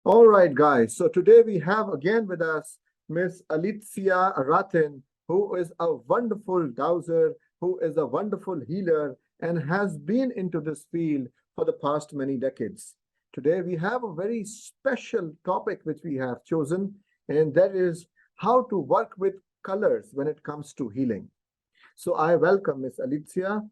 All right, guys. So today we have again with us Miss Alicja Aratyn, who is a wonderful dowser, who is a wonderful healer, and has been into this field for the past many decades. Today we have a very special topic which we have chosen, and that is how to work with colors when it comes to healing. So I welcome Miss Alicja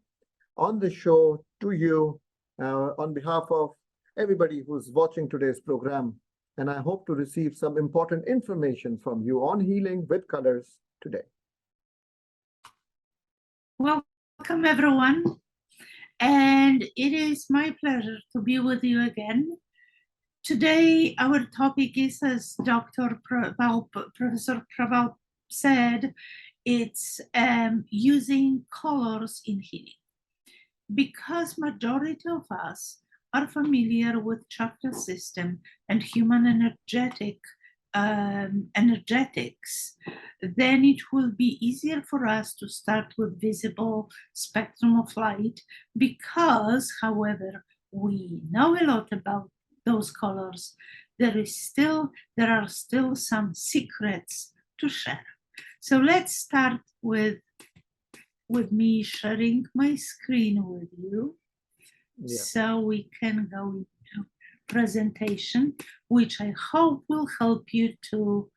on the show to you on behalf of everybody who's watching today's program. And I hope to receive some important information from you on healing with colors today. Welcome, everyone. And it is my pleasure to be with you again. Today, our topic is, as Professor Prabal said, it's using colors in healing. Because majority of us are familiar with chakra system and human energetics, then it will be easier for us to start with visible spectrum of light, because, however, we know a lot about those colors, there are still some secrets to share. So let's start with me sharing my screen with you. Yeah. So we can go into presentation, which I hope will help you to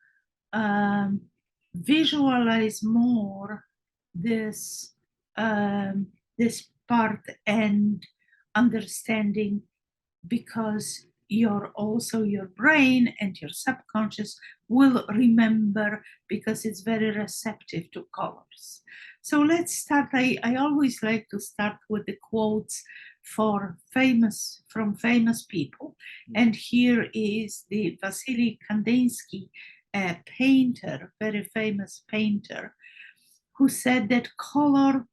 visualize more this part and understanding, because your brain and your subconscious will remember, because it's very receptive to colors. So let's start. I always like to start with the quotes from famous people. And here is the Vasily Kandinsky, a painter, very famous painter, who said that color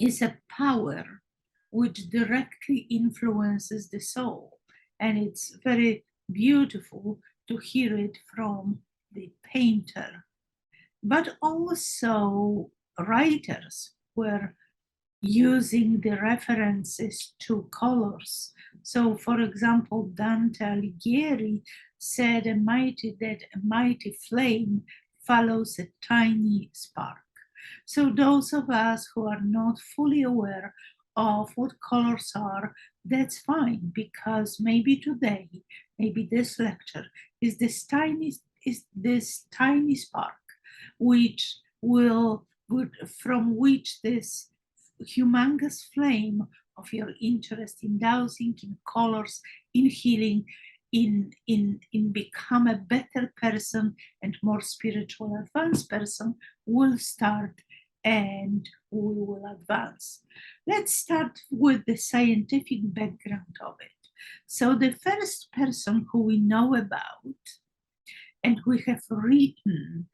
is a power which directly influences the soul. And it's very beautiful to hear it from the painter. But also writers were using the references to colors. So, for example, Dante Alighieri said that a mighty flame follows a tiny spark. So those of us who are not fully aware of what colors are, that's fine, because maybe today, maybe this lecture is this tiny spark, from which this humongous flame of your interest in dowsing, in colors, in healing, in become a better person and more spiritual advanced person will start, and we will advance. Let's start with the scientific background of it. So the first person who we know about, and we have written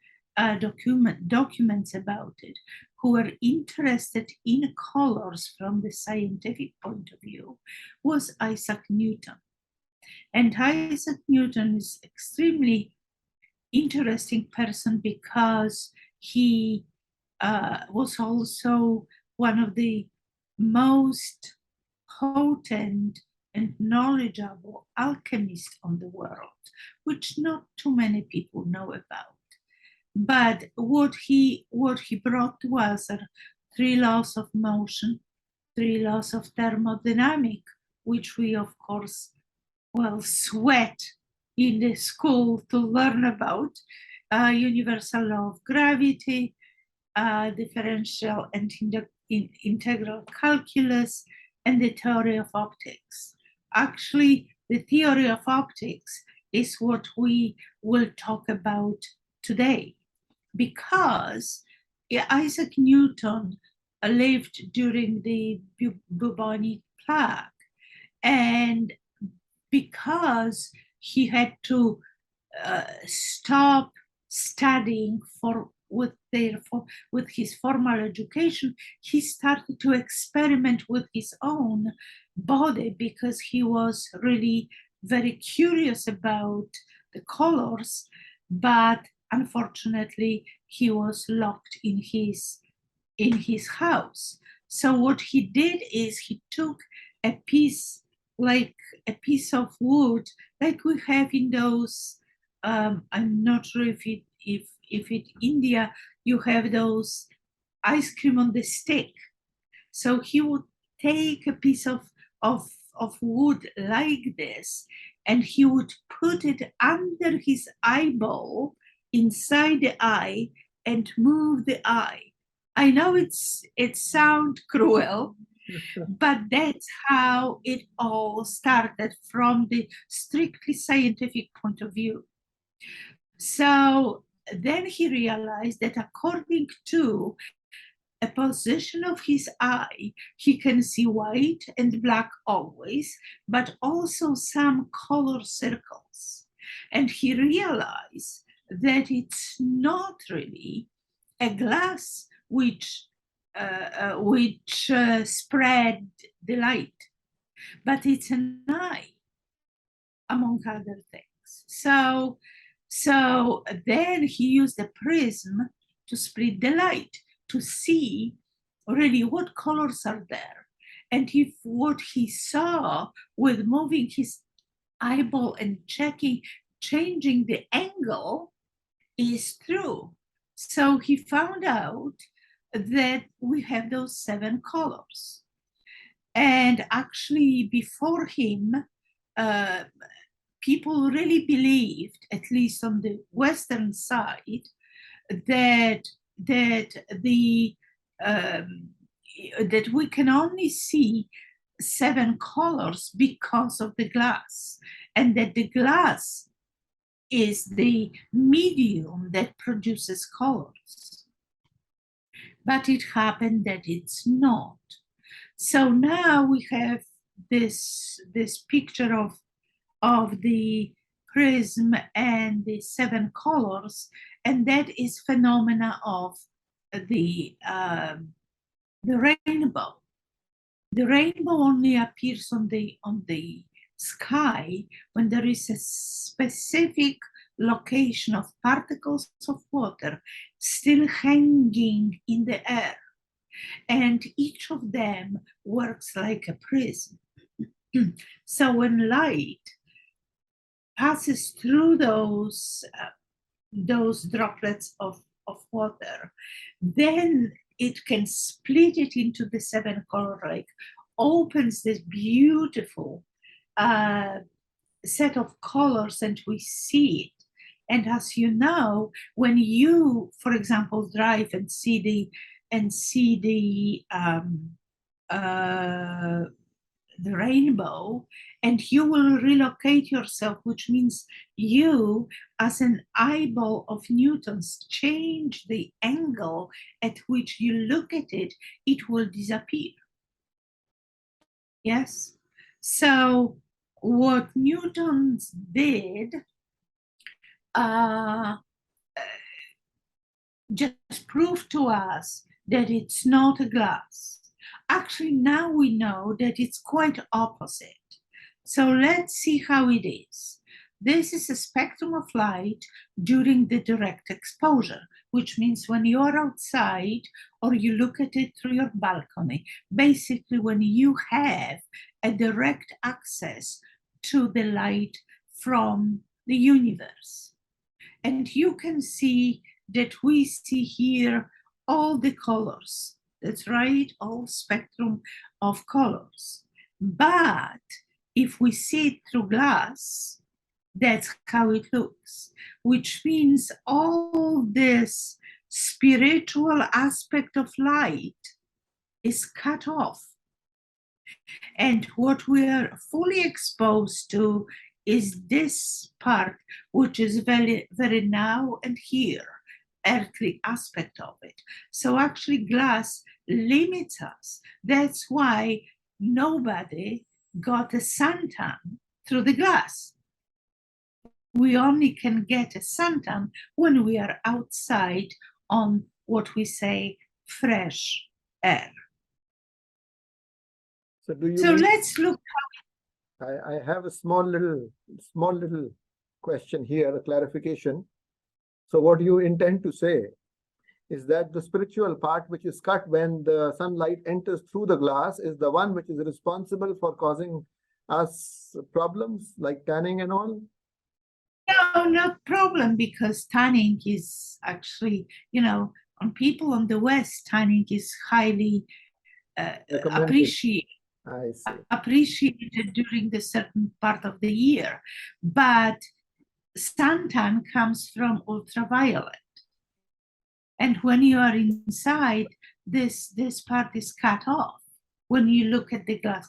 documents about it, who were interested in colors from the scientific point of view, was Isaac Newton. And Isaac Newton is extremely interesting person, because he was also one of the most potent and knowledgeable alchemists on the world, which not too many people know about. But what he brought to us are 3 laws of motion, 3 laws of thermodynamics, which we, of course, sweat in the school to learn about, universal law of gravity, differential and integral calculus, and the theory of optics. Actually, the theory of optics is what we will talk about today, because Isaac Newton lived during the bubonic plague, and because he had to stop studying with his formal education, he started to experiment with his own body, because he was really very curious about the colors, but unfortunately he was locked in his house. So what he did is he took a piece like a piece of wood, like we have in those. I'm not sure if it India you have those ice cream on the stick. So he would take a piece of wood like this, and he would put it under his eyeball, inside the eye, and move the eye. I know it sounds cruel, but that's how it all started from the strictly scientific point of view. So then he realized that according to a position of his eye, he can see white and black always, but also some color circles. And he realized that it's not really a glass which spread the light, but it's an eye, among other things. So then he used a prism to split the light, to see really what colors are there. And if what he saw with moving his eyeball and changing the angle is true. So he found out that we have those 7 colors. And actually, before him, people really believed, at least on the Western side, that we can only see 7 colors because of the glass, and that the glass is the medium that produces colors. But it happened that it's not. So now we have this picture of the prism and the 7 colors, and that is phenomena of the rainbow. The rainbow only appears on the sky when there is a specific location of particles of water still hanging in the air, and each of them works like a prism. So when light passes through those droplets of water, then it can split it into the 7 color, like opens this beautiful set of colors, and we see it. And as you know, when you, for example, drive and see the rainbow, and you will relocate yourself, which means you, as an eyeball of Newton's, change the angle at which you look at it, it will disappear. Yes? So what Newton did just proved to us that it's not a glass. Actually, now we know that it's quite opposite. So let's see how it is. This is a spectrum of light during the direct exposure, which means when you're outside or you look at it through your balcony, basically when you have a direct access to the light from the universe. And you can see that we see here all the colors. That's right, all spectrum of colors. But if we see it through glass, that's how it looks, which means all this spiritual aspect of light is cut off. And what we are fully exposed to is this part, which is very, very now and here, earthly aspect of it. So actually glass limits us. That's why nobody got a suntan through the glass. We only can get a suntan when we are outside on what we say fresh air. So let's look. I have a small little question here, a clarification. So what you intend to say is that the spiritual part which is cut when the sunlight enters through the glass is the one which is responsible for causing us problems like tanning and all? No, not problem, because tanning is actually, on people on the West, tanning is highly Recommended. I see. appreciated during the certain part of the year. But suntan comes from ultraviolet. And when you are inside, this part is cut off when you look at the glass,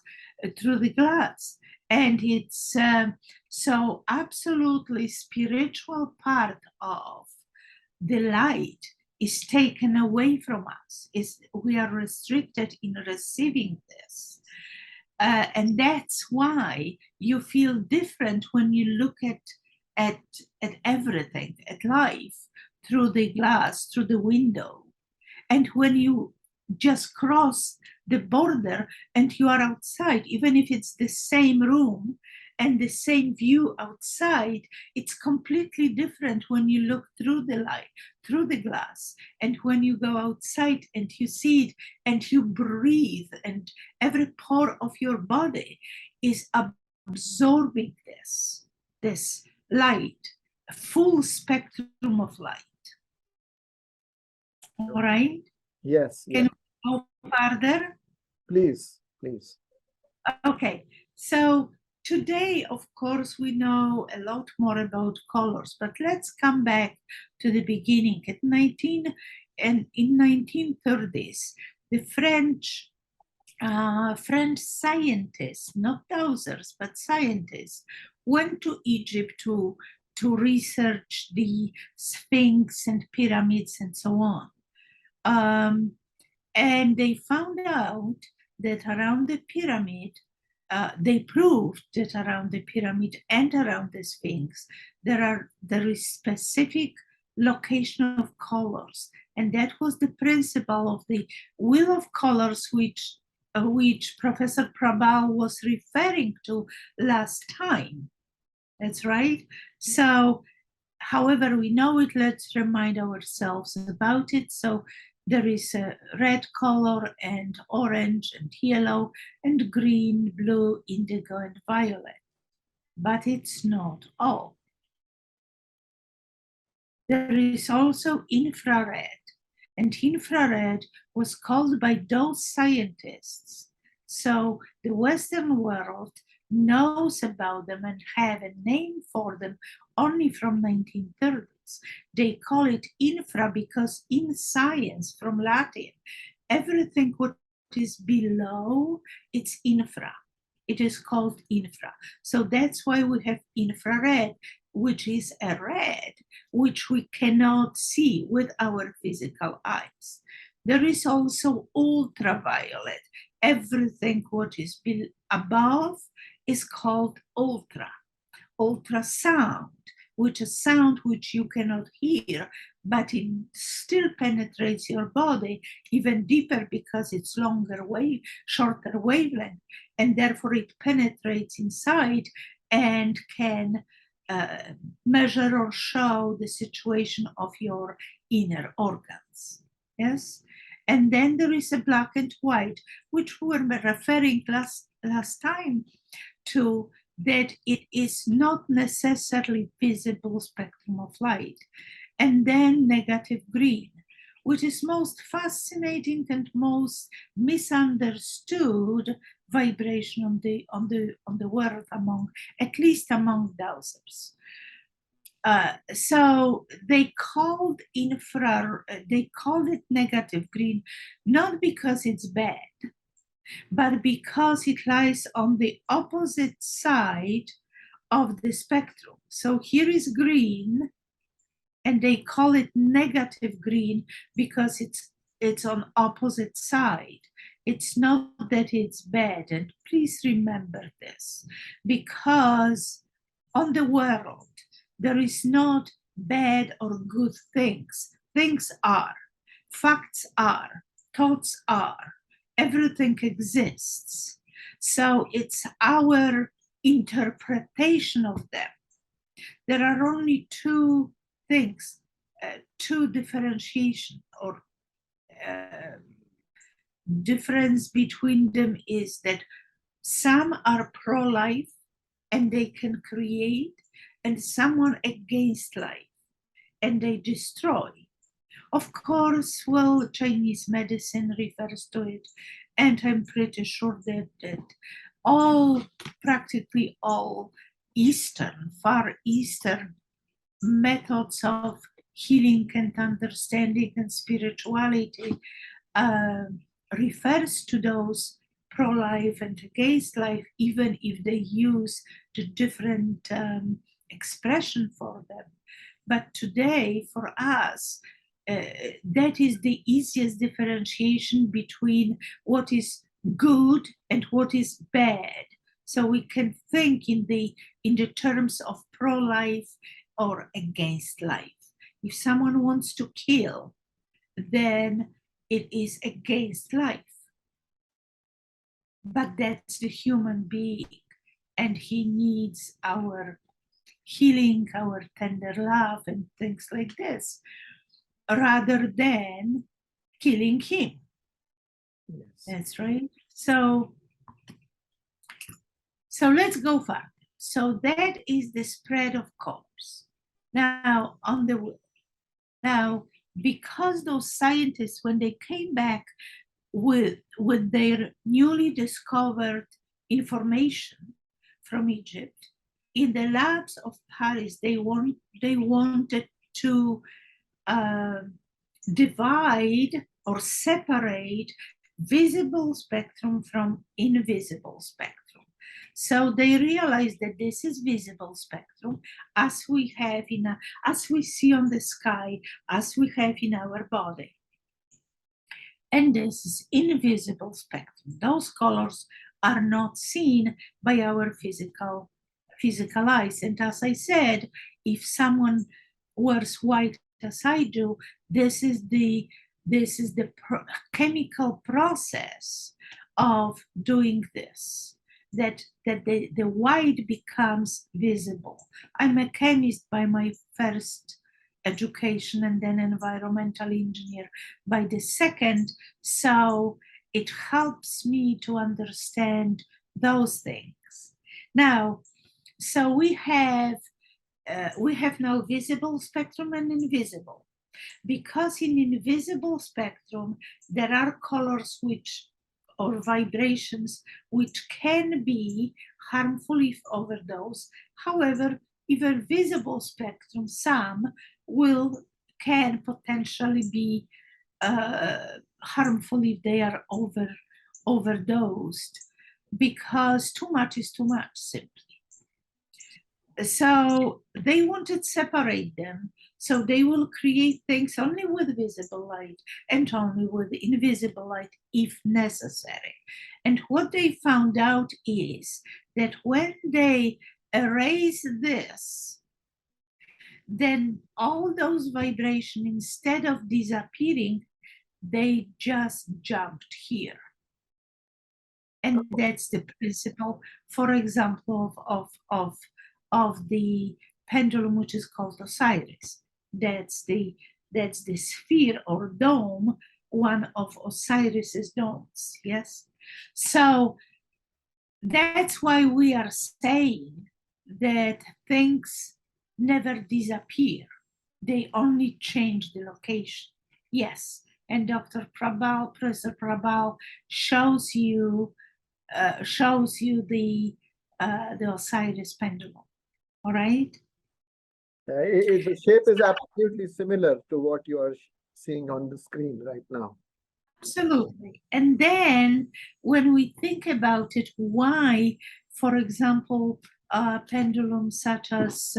through the glass. And it's so absolutely spiritual part of the light is taken away from us. We are restricted in receiving this. And that's why you feel different when you look at everything, at life, through the glass, through the window. And when you just cross the border and you are outside, even if it's the same room and the same view outside, it's completely different when you look through the light, through the glass. And when you go outside and you see it and you breathe, and every pore of your body is absorbing this light, a full spectrum of light. All right? Yes. Can we go further? Please, please. Okay, so today, of course, we know a lot more about colors, but let's come back to the beginning. In 1930s, the French scientists, not dowsers, but scientists, went to Egypt to research the Sphinx and pyramids and so on. And they found out that around the pyramid, they proved that around the pyramid and around the Sphinx, there is specific location of colors. And that was the principle of the wheel of colors, which Professor Prabal was referring to last time. That's right. So, however we know it, let's remind ourselves about it. So there is a red color and orange and yellow and green, blue, indigo, and violet. But it's not all. There is also infrared. And infrared was called by those scientists. So the Western world knows about them and have a name for them only from 1930s. They call it infra because in science, from Latin, everything what is below, it's infra. It is called infra. So that's why we have infrared, which is a red, which we cannot see with our physical eyes. There is also ultraviolet. Everything what is above is called ultra. Ultrasound, which is sound which you cannot hear, but it still penetrates your body even deeper because it's shorter wavelength, and therefore it penetrates inside and can measure or show the situation of your inner organs. Yes? And then there is a black and white, which we were referring last time to, that it is not necessarily visible spectrum of light. And then negative green, which is most fascinating and most misunderstood vibration on the world, at least among dowsers. So they called it negative green, not because it's bad, but because it lies on the opposite side of the spectrum. So here is green, and they call it negative green because it's on opposite side. It's not that it's bad, and please remember this, because on the world, there is not bad or good things. Things are, facts are, thoughts are, everything exists. So it's our interpretation of them. There are only two things, two differentiation or difference between them is that Some are pro-life and they can create, and some are against life and they destroy. Of course, well, Chinese medicine refers to it, and I'm pretty sure that practically all Far Eastern methods of healing and understanding and spirituality refers to those pro-life and against life, even if they use the different expression for them. But today, for us, that is the easiest differentiation between what is good and what is bad. So we can think in the terms of pro-life or against life. If someone wants to kill, then it is against life. But that's the human being, and he needs our healing, our tender love, and things like this, rather than killing him. Yes. That's right. So let's go further. So that is the spread of colors. Now, because those scientists, when they came back with their newly discovered information from Egypt, in the labs of Paris, they wanted to divide or separate visible spectrum from invisible spectrum. So they realized that this is visible spectrum, as we see on the sky, as we have in our body. And this is invisible spectrum. Those colors are not seen by our physical eyes. And as I said, if someone wears white as I do, this is the chemical process of doing this, that the white becomes visible. I'm a chemist by my first education, and then environmental engineer by the second, so it helps me to understand those things. Now, so we have now visible spectrum and invisible. Because in invisible spectrum, there are colors or vibrations which can be harmful if overdosed. However, even visible spectrum, some can potentially be harmful if they are overdosed, because too much is too much, simply. So they wanted to separate them, so they will create things only with visible light and only with invisible light if necessary. And what they found out is that when they erase this, then all those vibrations, instead of disappearing, they just jumped here. And that's the principle, for example, of the pendulum, which is called Osiris. That's the sphere or dome, one of Osiris's domes. Yes. So that's why we are saying that things never disappear. They only change the location. Yes. And Professor Prabal shows you the Osiris pendulum. All right. The shape is absolutely similar to what you are seeing on the screen right now. Absolutely. And then when we think about it, why, for example, pendulums such as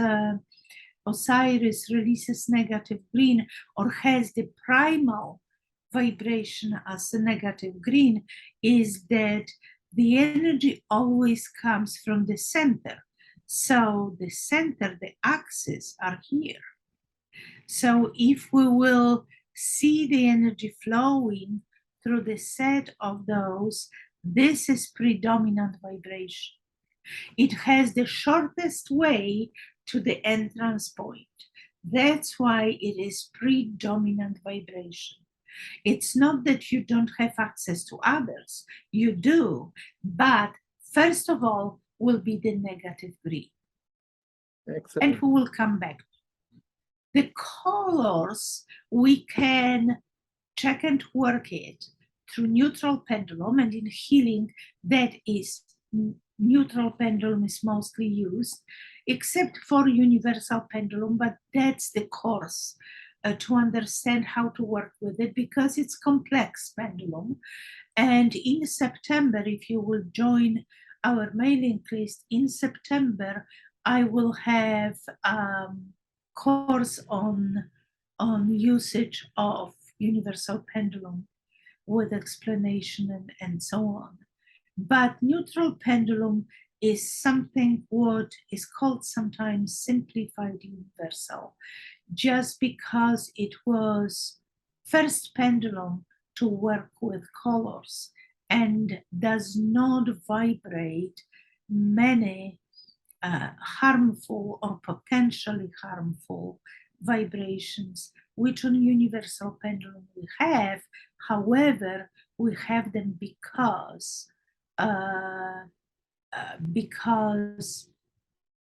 Osiris releases negative green or has the primal vibration as a negative green, is that the energy always comes from the center. So the center, the axis are here. So if we will see the energy flowing through the set of those, this is predominant vibration. It has the shortest way to the entrance point. That's why it is predominant vibration. It's not that you don't have access to others, you do, but First of all will be the negative green, Excellent. and we will come back. The colors, we can check and work it through neutral pendulum, and in healing, that is neutral pendulum is mostly used, except for universal pendulum, but that's the course to understand how to work with it, because it's complex pendulum. And in September, if you will join our mailing list, in September, I will have course on usage of universal pendulum with explanation and so on. But neutral pendulum is something what is called sometimes simplified universal, just because it was first pendulum to work with colors and does not vibrate many harmful or potentially harmful vibrations, which on universal pendulum we have. However, we have them because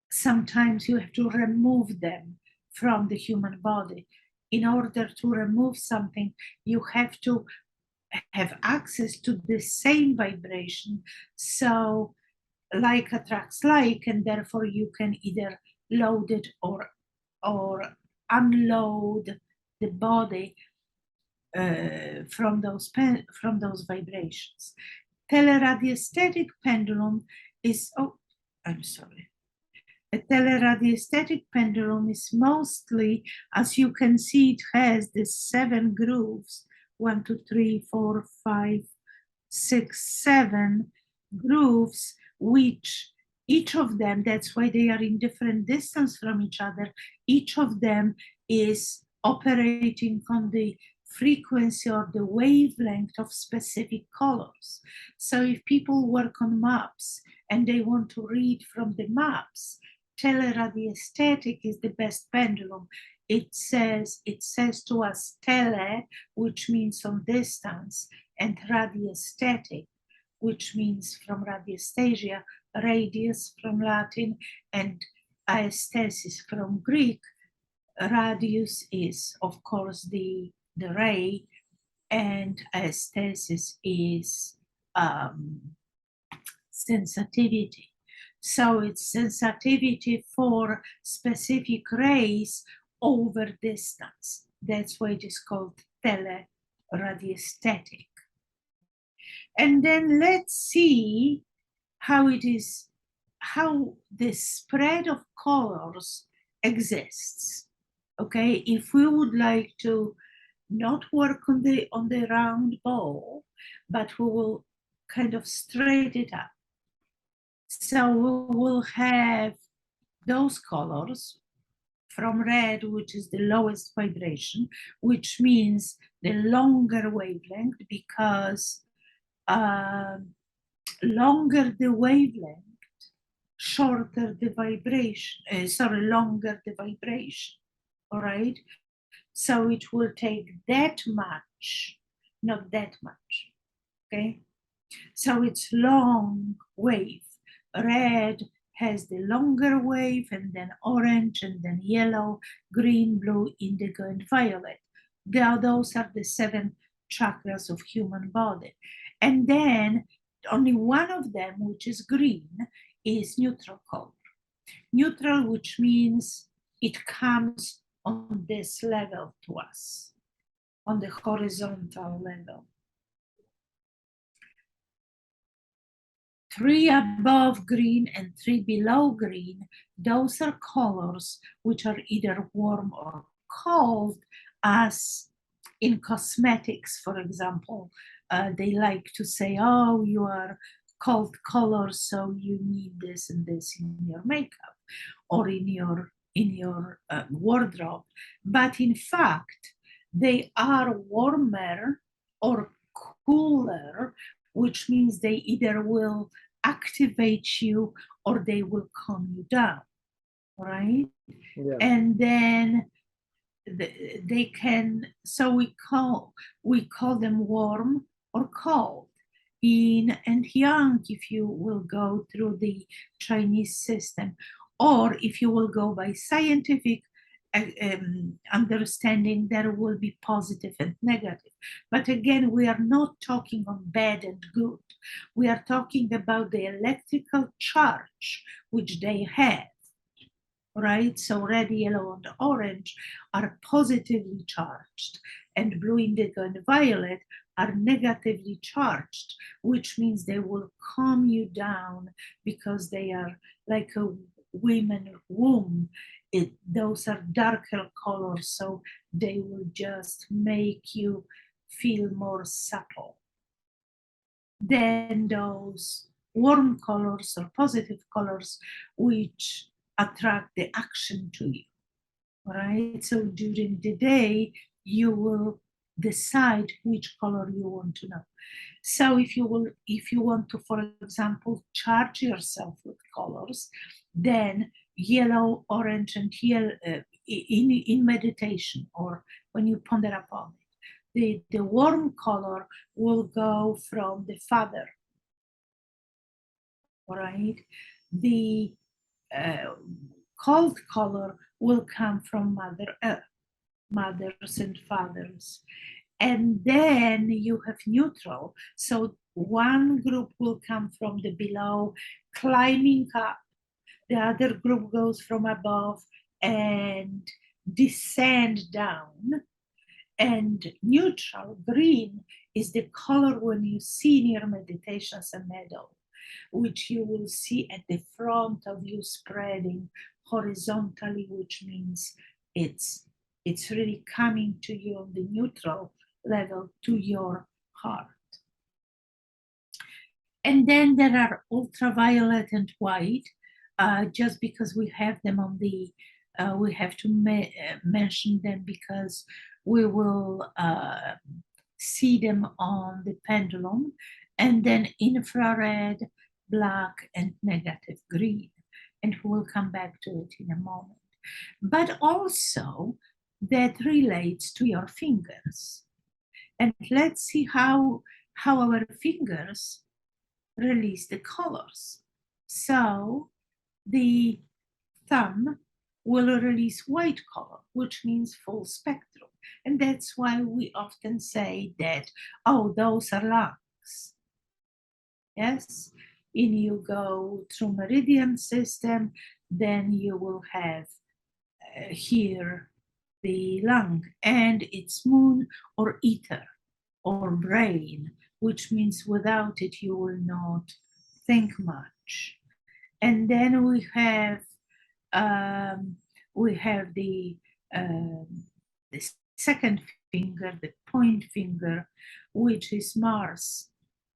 sometimes you have to remove them from the human body. In order to remove something, you have to have access to the same vibration. So like attracts like, and therefore you can either load it or unload the body from those vibrations. Teleradiesthetic pendulum is, a teleradiesthetic pendulum is mostly, as you can see, it has the 7 grooves, 1, 2, 3, 4, 5, 6, 7 grooves, which each of them, that's why they are in different distance from each other, each of them is operating on the frequency or the wavelength of specific colors. So if people work on maps and they want to read from the maps, teleradiesthetic is the best pendulum. It says to us tele, which means on distance, and radiesthetic, which means from radiesthesia, radius from Latin, and aesthesis from Greek. Radius is, of course, the ray, and aesthesis is sensitivity. So it's sensitivity for specific rays over distance. That's why it is called teleradiesthetic. And then let's see how it is, how the spread of colors exists. Okay, if we would like to not work on the round ball, but we will kind of straight it up. So we will have those colors from red, which is the lowest vibration, which means the longer wavelength, because longer the wavelength, shorter the vibration, longer the vibration, all right? So it will take that much, not that much, okay? So it's long wave. Red has the longer wave, and then orange, and then yellow, green, blue, indigo, and violet. Those are the 7 chakras of human body. And then only one of them, which is green, is neutral color. Neutral, which means it comes on this level to us, on the horizontal level. 3 above green and 3 below green, those are colors which are either warm or cold, as in cosmetics, for example. They like to say, oh, you are cold colors, so you need this and this in your makeup or in your wardrobe. But in fact, they are warmer or cooler, which means they either will activate you or they will calm you down, right? Yeah. And then they can, so we call them warm or cold. yin and yang, if you will go through the Chinese system, or if you will go by scientific understanding, there will be positive and negative. But again, we are not talking on bad and good. We are talking about the electrical charge which they have, right? So red, yellow, and orange are positively charged, and blue, indigo, and violet are negatively charged, which means they will calm you down because they are like a women womb. Those are darker colors, so they will just make you feel more supple. Then those warm colors or positive colors, which attract the action to you, right? So during the day, you will decide which color you want to know. So if you want to, for example, charge yourself with colors, then yellow, orange, and yellow in meditation, or when you ponder upon it, the warm color will go from the father, right? The cold color will come from Mother Earth, mothers and fathers. And then you have neutral. So one group will come from the below, climbing up. The other group goes from above and descend down. And neutral, green, is the color when you see in your meditations a meadow, which you will see at the front of you spreading horizontally, which means it's really coming to you on the neutral level to your heart. And then there are ultraviolet and white. Just because we have them on the, we have to mention them because we will see them on the pendulum. And then infrared, black, and negative green. And we'll come back to it in a moment. But also that relates to your fingers. And let's see how our fingers release the colors. So the thumb will release white color, which means full spectrum. And that's why we often say that, oh, those are lungs. Yes, and you go through meridian system, then you will have here the lung, and it's moon or ether or brain, which means without it you will not think much. And then we have the second finger, the point finger, which is Mars.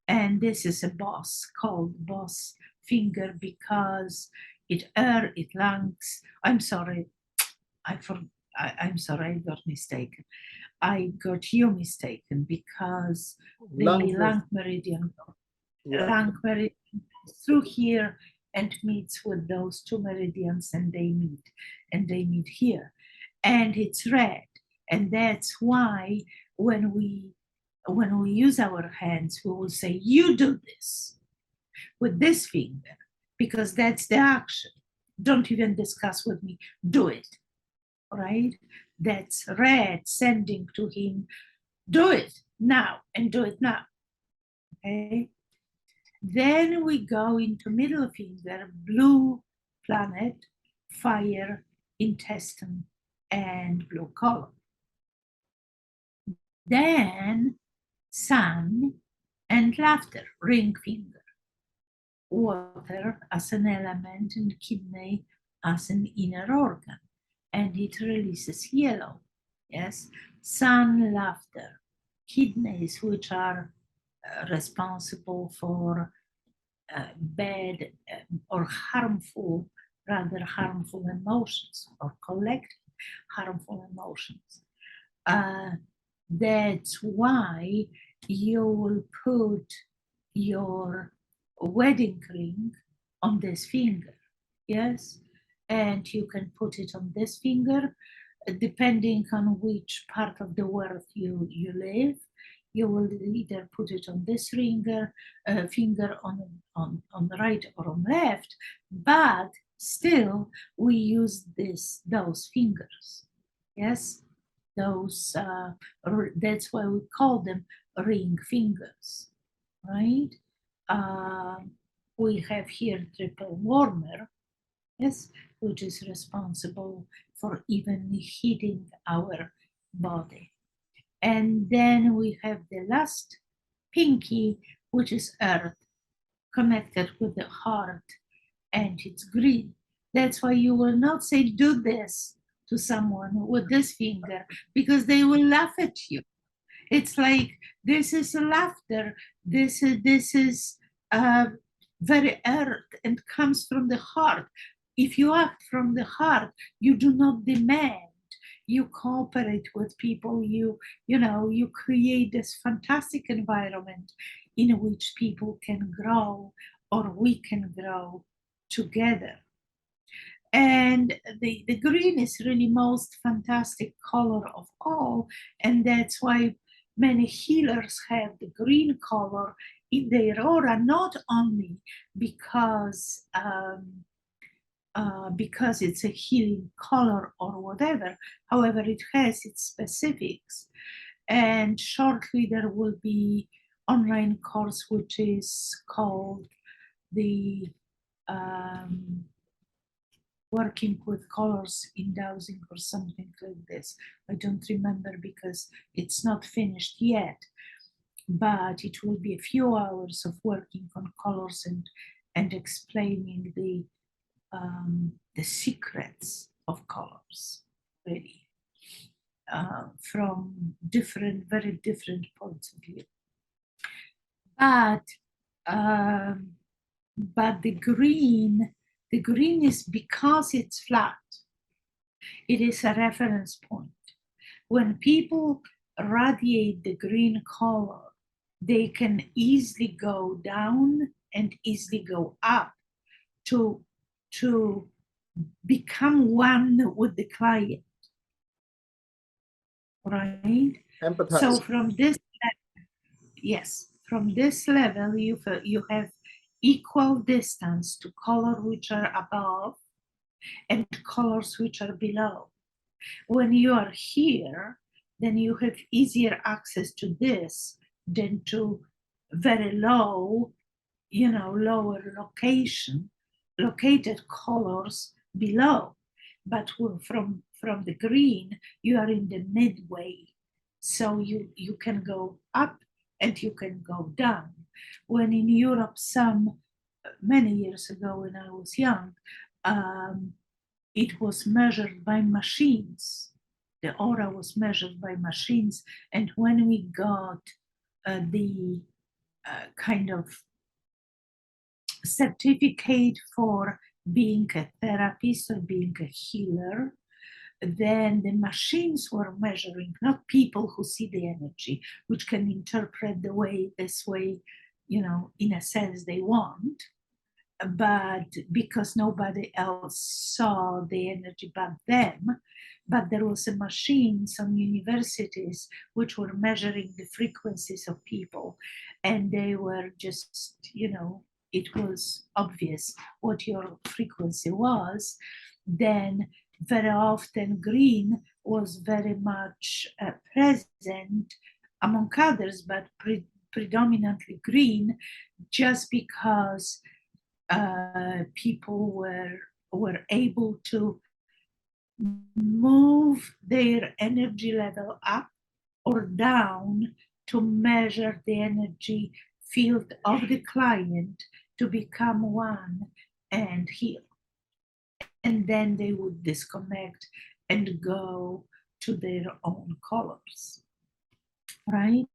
And this is a boss, called boss finger, because it lungs. I'm sorry, I'm sorry, I got mistaken. I got you mistaken because the lung meridian, lung meridian goes through here and meets with those two meridians, and they meet here, and it's red. And that's why when we use our hands, we will say, you do this with this finger, because that's the action. Don't even discuss with me, do it, right? That's red sending to him, do it now, and do it now, okay? Then we go into middle finger, blue planet, fire, intestine, and blue color. Then sun and laughter, ring finger. Water as an element and kidney as an inner organ. And it releases yellow. Yes, sun, laughter, kidneys, which are responsible for bad or harmful, rather harmful emotions, or collective harmful emotions. That's why you will put your wedding ring on this finger, yes? And you can put it on this finger, depending on which part of the world you live. You will either put it on this finger on the right or on left, but still we use those fingers. Yes, those that's why we call them ring fingers, right? We have here triple warmer, yes, which is responsible for evenly heating our body. And then we have the last pinky, which is earth, connected with the heart, and it's green. That's why you will not say, do this to someone with this finger, because they will laugh at you. It's like, this is laughter. This is very earth and comes from the heart. If you act from the heart, you do not demand. You cooperate with people. You create this fantastic environment in which people can grow, or we can grow together. And the green is really most fantastic color of all, and that's why many healers have the green color in their aura, not only because it's a healing color or whatever. However, it has its specifics. And shortly there will be online course which is called the working with colors in dowsing or something like this. I don't remember because it's not finished yet, but it will be a few hours of working on colors and explaining the secrets of colors, really, from very different points of view. But the green is, because it's flat, it is a reference point. When people radiate the green color, they can easily go down and easily go up to become one with the client, right? Empathize. So from this level, you have equal distance to colors which are above and colors which are below. When you are here, then you have easier access to this than to very low, lower located colors below. But from the green, you are in the midway. So you can go up and you can go down. When in Europe, many years ago when I was young, it was measured by machines. The aura was measured by machines. And when we got the kind of certificate for being a therapist or being a healer, then the machines were measuring, not people who see the energy, which can interpret this way, in a sense they want, but because nobody else saw the energy but them. But there was a machine, some universities, which were measuring the frequencies of people, and they were just, it was obvious what your frequency was. Then very often green was very much present among others, but predominantly green, just because people were able to move their energy level up or down to measure the energy field of the client to become one and heal. And then they would disconnect and go to their own colors, right?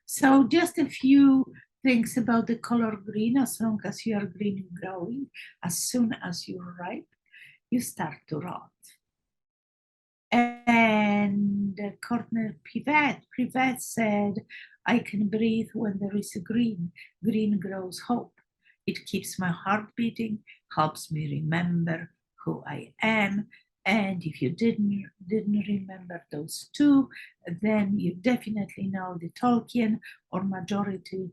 So just a few things about the color green. As long as you are green growing, as soon as you're ripe, you start to rot. And Cornel Privet said, I can breathe when there is a green. Green grows hope. It keeps my heart beating, helps me remember who I am, And if you didn't remember those two, then you definitely know the Tolkien, or majority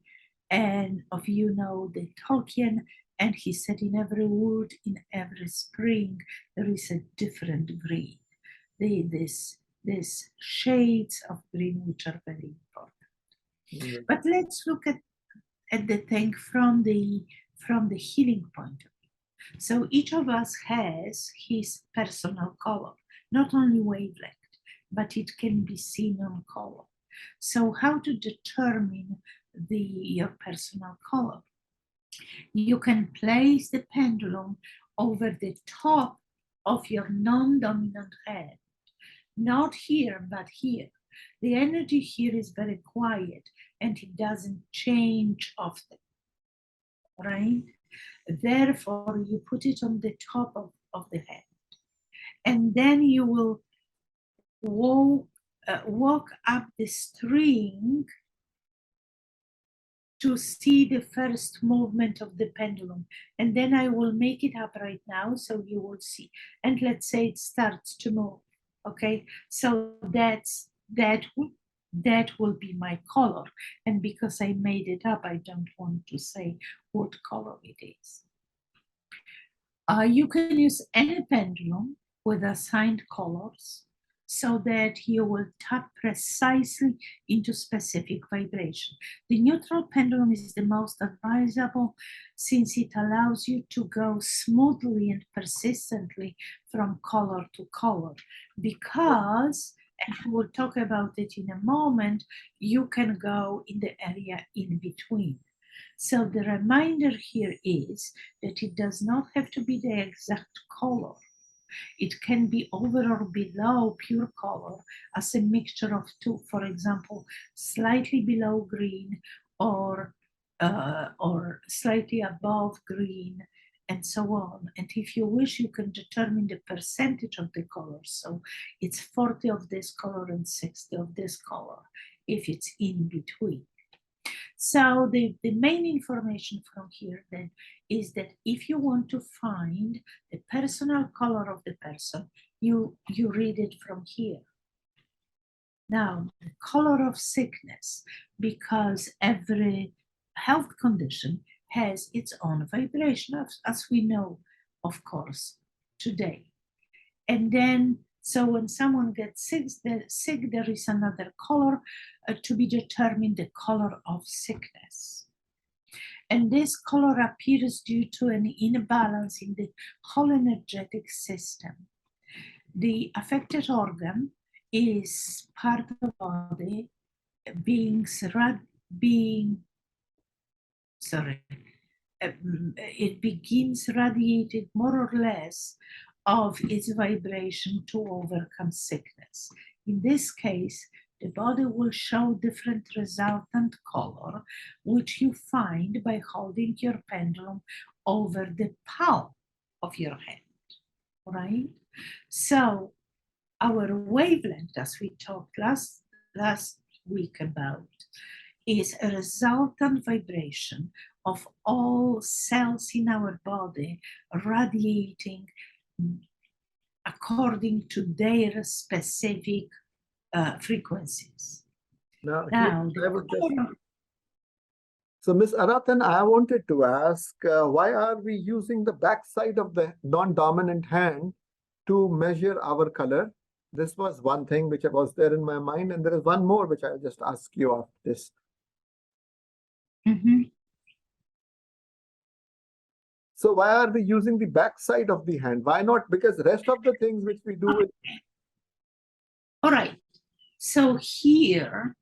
and of you know the Tolkien. And he said, in every wood, in every spring, there is a different green. These shades of green, which are very important. But let's look at the thing from the healing point of view. So each of us has his personal color, not only wavelength, but it can be seen on color. So how to determine your personal color? You can place the pendulum over the top of your non-dominant hand, not here, but here. The energy here is very quiet and it doesn't change often, right? Therefore, you put it on the top of the head. And then you will walk up the string to see the first movement of the pendulum. And then I will make it up right now so you will see. And let's say it starts to move, okay? So that will be my color. And because I made it up, I don't want to say what color it is. You can use any pendulum with assigned colors so that you will tap precisely into specific vibration. The neutral pendulum is the most advisable since it allows you to go smoothly and persistently from color to color, because, and we'll talk about it in a moment, you can go in the area in between. So the reminder here is that it does not have to be the exact color. It can be over or below pure color as a mixture of two, for example, slightly below green or slightly above green, and so on. And if you wish, you can determine the percentage of the colors. So it's 40 of this color and 60 of this color if it's in between. So the main information from here then is that if you want to find the personal color of the person, you read it from here. Now, the color of sickness, because every health condition has its own vibration, as we know, of course, today. And then, so when someone gets sick, there is another color to be determined, the color of sickness. And this color appears due to an imbalance in the whole energetic system. The affected organ is part of the body it begins radiated more or less of its vibration to overcome sickness. In this case, the body will show different resultant color, which you find by holding your pendulum over the palm of your hand, right? So our wavelength, as we talked last week about, is a resultant vibration of all cells in our body radiating according to their specific frequencies. So Ms. Aratyn, I wanted to ask, why are we using the backside of the non-dominant hand to measure our color? This was one thing which was there in my mind, and there is one more which I'll just ask you after this. Mm-hmm. So why are we using the backside of the hand? Why not? Because the rest of the things which we do with... All right. So here,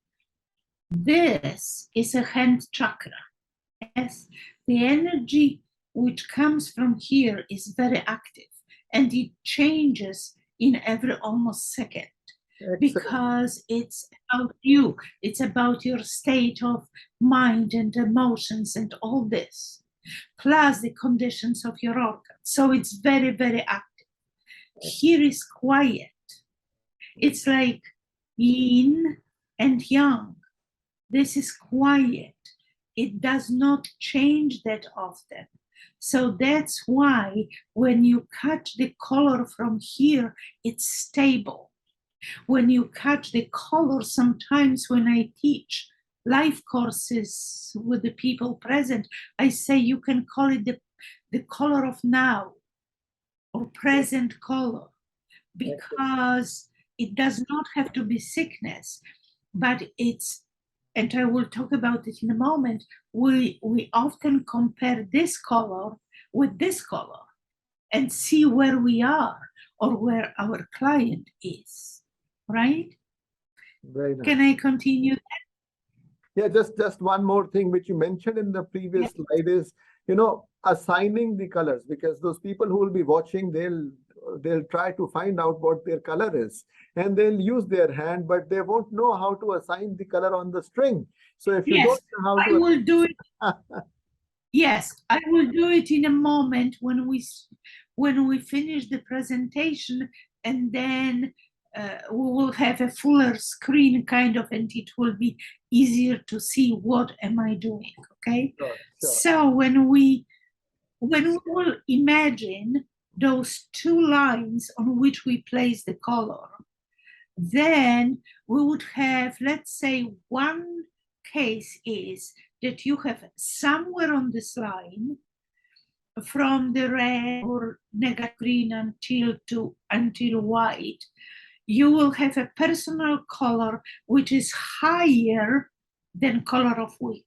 this is a hand chakra. Yes, the energy which comes from here is very active, and it changes in every almost second. Excellent. Because it's about you. It's about your state of mind and emotions and all this, plus the conditions of your organ. So it's very, very active. Here is quiet. It's like yin and yang. This is quiet. It does not change that often. So that's why when you cut the color from here, it's stable. When you cut the color, sometimes when I teach live courses with the people present, I say you can call it the color of now or present color, because it does not have to be sickness, but it's, and I will talk about it in a moment, we often compare this color with this color and see where we are or where our client is, right? Very nice. Can I continue? Yeah, just one more thing which you mentioned in the previous slide is, you know, assigning the colors, because those people who will be watching, they'll try to find out what their color is, and they'll use their hand, but they won't know how to assign the color on the string. So if you Yes, don't know how to, I will do it. Yes, I will do it in a moment when we finish the presentation, and then we will have a fuller screen kind of, and it will be easier to see what am I doing, okay? Sure, sure. So when we will imagine those two lines on which we place the color, then we would have, let's say, one case is that you have somewhere on this line from the red or negative green until white, you will have a personal color which is higher than color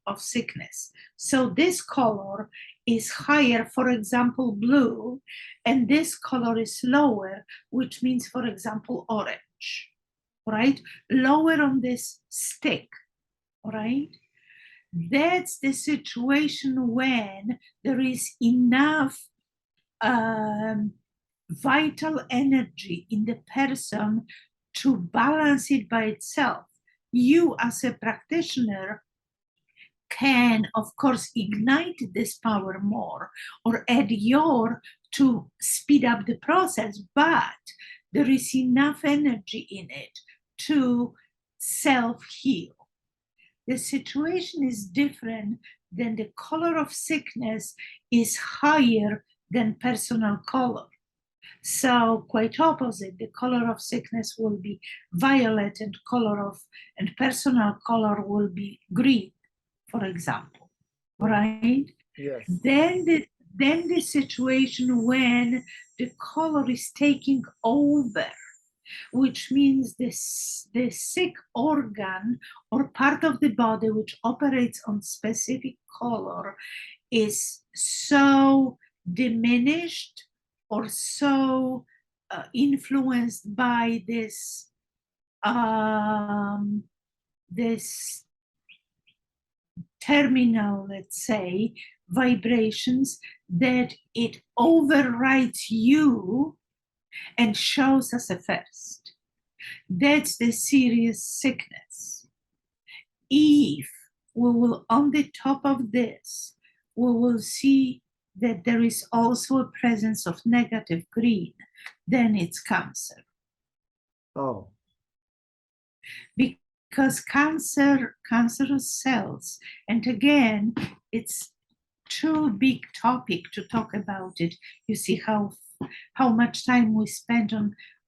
of sickness. So this color is higher, for example, blue, and this color is lower, which means, for example, orange, right? Lower on this stick, right? That's the situation when there is enough vital energy in the person to balance it by itself. You, as a practitioner, can, of course, ignite this power more or add your to speed up the process, but there is enough energy in it to self-heal. The situation is different than the color of sickness is higher than personal color. So quite opposite, the color of sickness will be violet and personal color will be green, for example, right? Yes. Then the situation when the color is taking over, which means the sick organ or part of the body which operates on specific color is so diminished or so influenced by this this terminal, let's say, vibrations, that it overrides you and shows us a first. That's the serious sickness. If we will, on the top of this, we will see that there is also a presence of negative green, then it's cancer. Oh. Because cancerous cells, and again, it's too big topic to talk about it. You see how much time we spend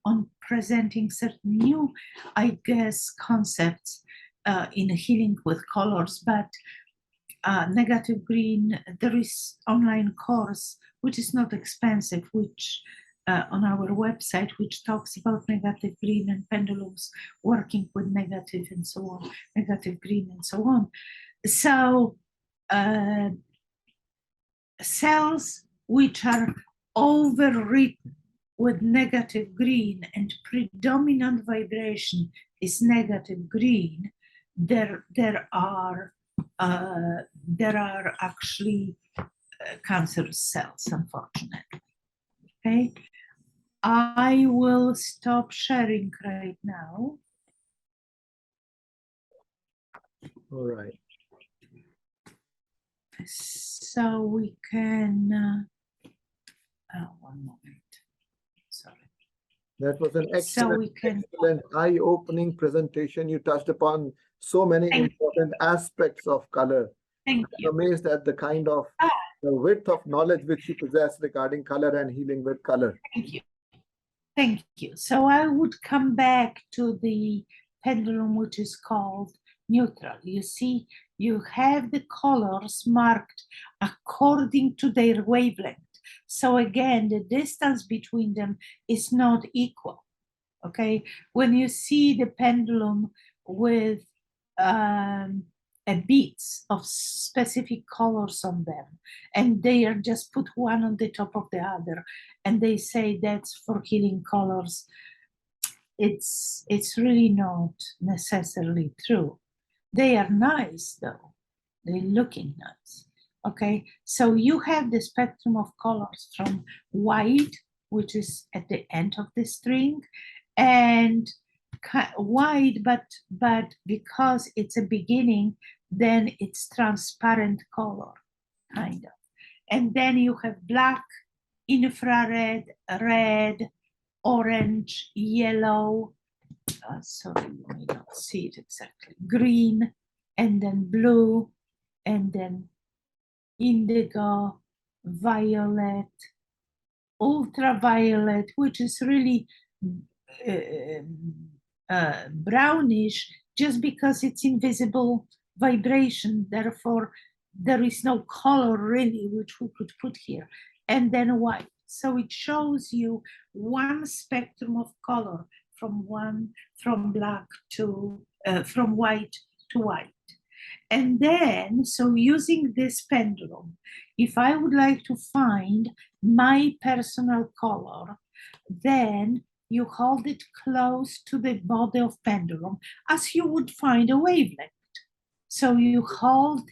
on presenting certain new, I guess, concepts in healing with colors, but negative green, there is online course, which is not expensive, which on our website, which talks about negative green and pendulums, working with negative and so on, negative green and so on. So cells which are overwritten with negative green and predominant vibration is negative green, there are actually cancerous cells, unfortunately. Okay, I will stop sharing right now. All right. So we can. One moment. Sorry. That was an excellent, So excellent eye-opening presentation. You touched upon so many important aspects of color. Thank you. I'm amazed at the kind of the width of knowledge which you possess regarding color and healing with color. Thank you. Thank you. So I would come back to the pendulum, which is called neutral. You see, you have the colors marked according to their wavelength. So again, the distance between them is not equal. Okay, when you see the pendulum with beads of specific colors on them, and they are just put one on the top of the other, and they say that's for healing colors, it's really not necessarily true. They are nice though, they're looking nice. Okay, so you have the spectrum of colors from white, which is at the end of the string, and white, but because it's a beginning, then it's transparent color, kind of. And then you have black, infrared, red, orange, yellow, sorry, you may not see it exactly, green, and then blue, and then indigo, violet, ultraviolet, which is really brownish just because it's invisible vibration, therefore there is no color really which we could put here, and then white. So it shows you one spectrum of color from black to from white to white. And then, so using this pendulum, if I would like to find my personal color, then you hold it close to the body of pendulum as you would find a wavelength. So you hold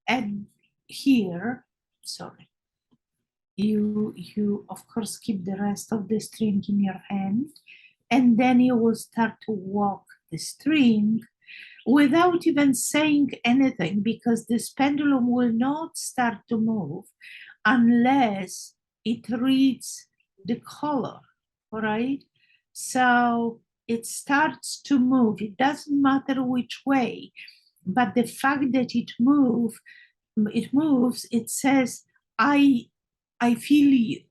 and here, sorry, you of course keep the rest of the string in your hand, and then you will start to walk the string without even saying anything, because this pendulum will not start to move unless it reads the color, all right? So it starts to move. It doesn't matter which way, but the fact that it moves, it says, I feel you,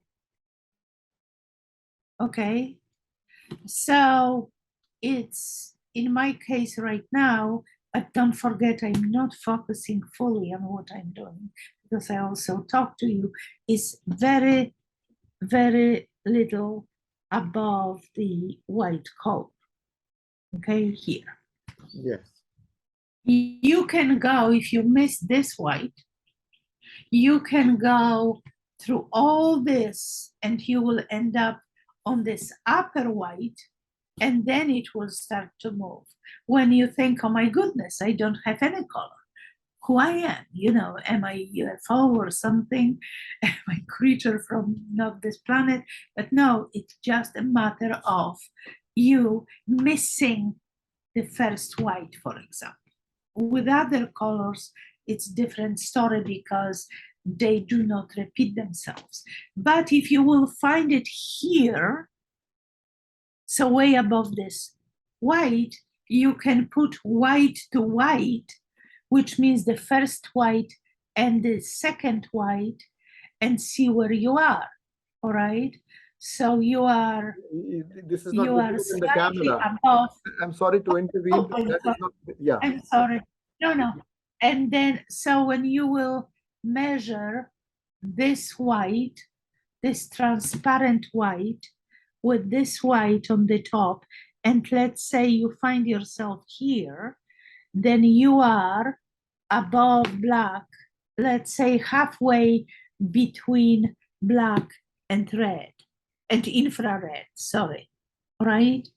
okay? So it's, in my case right now, but don't forget, I'm not focusing fully on what I'm doing, because I also talk to you, is very, very little above the white color, okay, here. Yes. You can go, if you miss this white, you can go through all this and you will end up on this upper white, and then it will start to move. When you think, oh my goodness, I don't have any color. Who I am, you know, am I a UFO or something? Am I a creature from not this planet? But no, it's just a matter of you missing the first white, for example. With other colors, it's different story because they do not repeat themselves. But if you will find it here, so way above this white, you can put white to white, which means the first white and the second white, and see where you are, all right? So you are, this is not you are in the camera. above. I'm sorry to intervene. Oh, That is not, yeah. I'm sorry. No. And then, so when you will measure this white, this transparent white, with this white on the top, and let's say you find yourself here, then you are above black, let's say halfway between black and red, and infrared, sorry, right?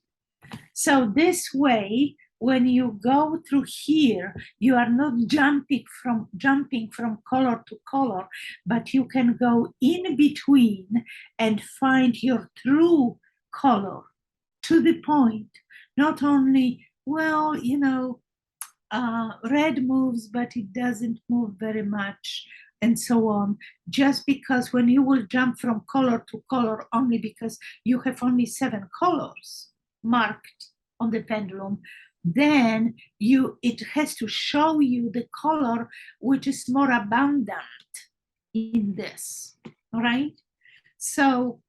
So this way, when you go through here, you are not jumping from color to color, but you can go in between and find your true color to the point. Not only, well, you know, red moves, but it doesn't move very much, and so on. Just because when you will jump from color to color, only because you have only 7 colors marked on the pendulum, then it has to show you the color which is more abundant, in this, all right? So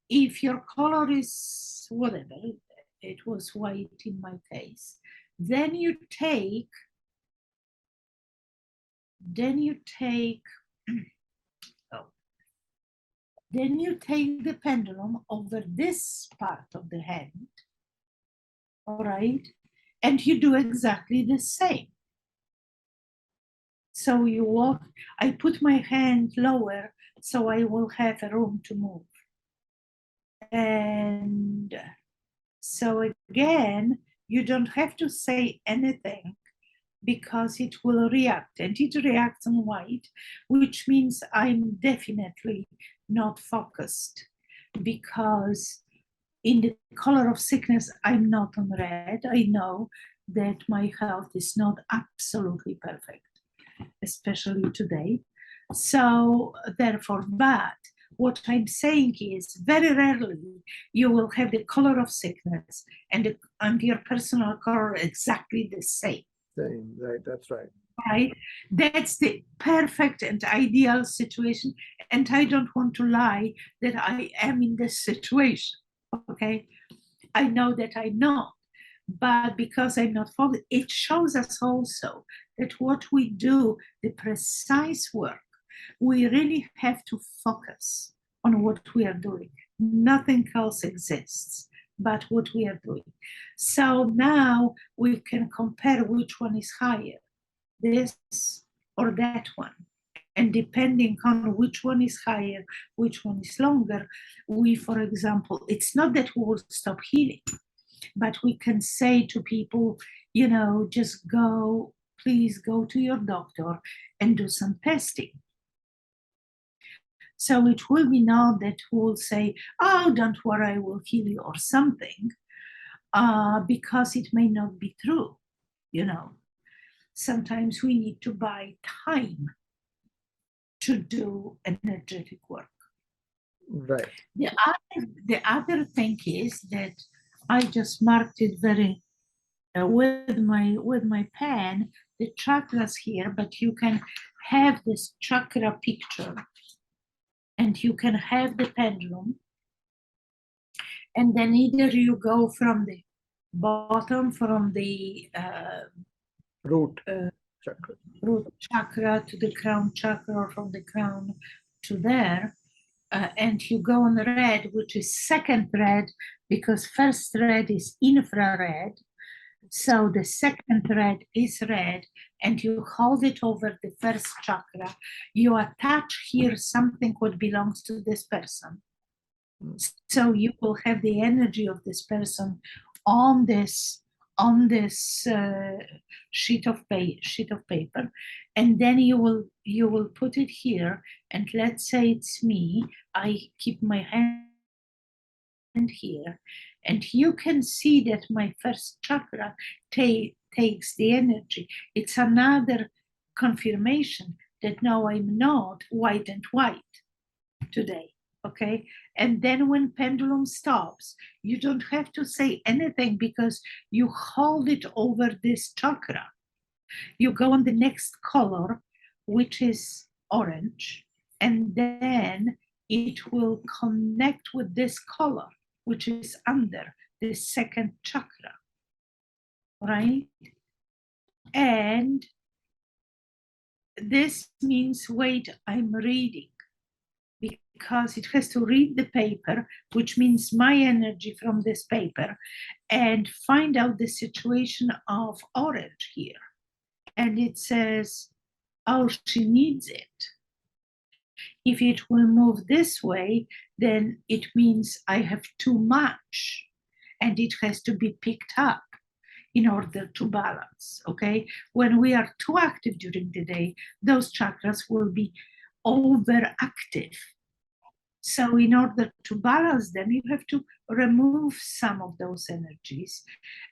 if your color is whatever, it was white in my case, then you take oh, then you take the pendulum over this part of the hand, all right, and you do exactly the same. So you walk, I put my hand lower so I will have a room to move. And so again, you don't have to say anything because it will react, and it reacts on white, which means I'm definitely not focused, because in the color of sickness, I'm not on red. I know that my health is not absolutely perfect, especially today. So therefore, but what I'm saying is very rarely you will have the color of sickness and your personal color exactly the same. Same, right, that's right. Right? That's the perfect and ideal situation. And I don't want to lie that I am in this situation. Okay. I know that I'm not, but because I'm not focused, it shows us also that what we do, the precise work, we really have to focus on what we are doing. Nothing else exists but what we are doing. So now we can compare which one is higher, this or that one. And depending on which one is higher, which one is longer, we, for example, it's not that we will stop healing, but we can say to people, you know, just go, please go to your doctor and do some testing. So it will be not that we'll say, oh, don't worry, I will heal you or something, because it may not be true, you know. Sometimes we need to buy time to do energetic work. Right. The other thing is that I just marked it very with my pen, the chakras here, but you can have this chakra picture and you can have the pendulum, and then either you go from the bottom, from the Root chakra. root chakra to the crown chakra, or from the crown to there, and you go on red, which is second red, because first red is infrared. So the second red is red, and you hold it over the first chakra. You attach here something what belongs to this person. So you will have the energy of this person on this sheet of paper, and then you will put it here. And let's say it's me. I keep my hand here, and you can see that my first chakra takes the energy. It's another confirmation that now I'm not white and white today. Okay. And then when pendulum stops, you don't have to say anything because you hold it over this chakra. You go on the next color, which is orange, and then it will connect with this color, which is under the second chakra, right? And this means, wait, I'm reading, because it has to read the paper, which means my energy from this paper, and find out the situation of orange here. And it says, oh, she needs it. If it will move this way, then it means I have too much, and it has to be picked up in order to balance, okay? When we are too active during the day, those chakras will be overactive. So in order to balance them, you have to remove some of those energies,